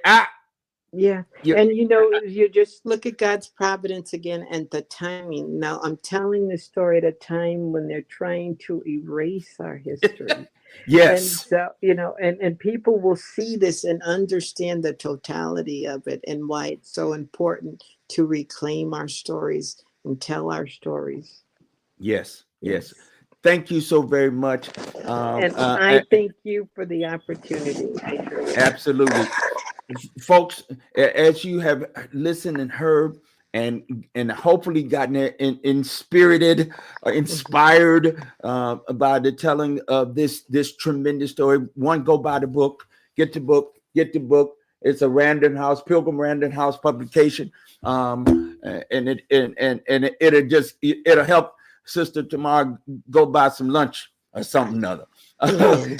Yeah. you And you just look at God's providence again and the timing. Now, I'm telling the story at a time when they're trying to erase our history. And yes, so, and people will see this and understand the totality of it and why it's so important to reclaim our stories and tell our stories. yes. Yes. Thank you so very much. And I thank you for the opportunity. I truly do. Absolutely. Folks, as you have listened and heard and hopefully gotten inspirited or Mhm. inspired by the telling of this tremendous story, one, go buy the book, get the book. It's a Random House, Pilgrim Random House publication. And it'll help Sister Tamara go buy some lunch or something other. Amen.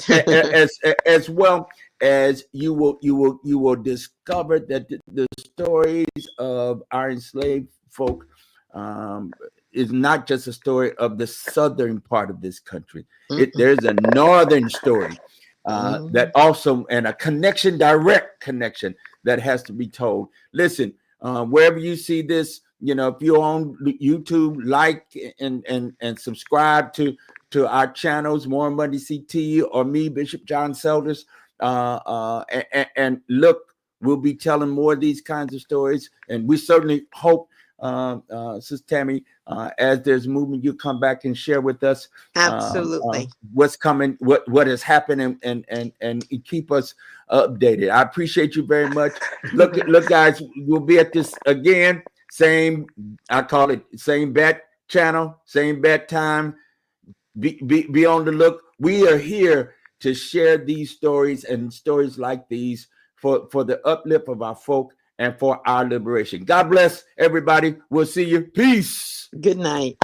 As well as you will discover that the stories of our enslaved folk um, is not just a story of the southern part of this country. Mm-mm. There's a northern story that Mhm. also, and a connection, direct connection, that has to be told. Listen, wherever you see this, if you're on YouTube, like and subscribe to our channels, More Money CT or me, Bishop John Selders. And look, we'll be telling more of these kinds of stories, and we certainly hope, Sister Tammy, as there's movement, you come back and share with us Absolutely. what's coming, what has happened, and keep us updated. I appreciate you very much. Look, guys, we'll be at this again. Same, I call it same bet channel, same bet time. Be on the look. We are here to share these stories and stories like these for the uplift of our folk and for our liberation. God bless everybody. We'll see you. Peace. Good night.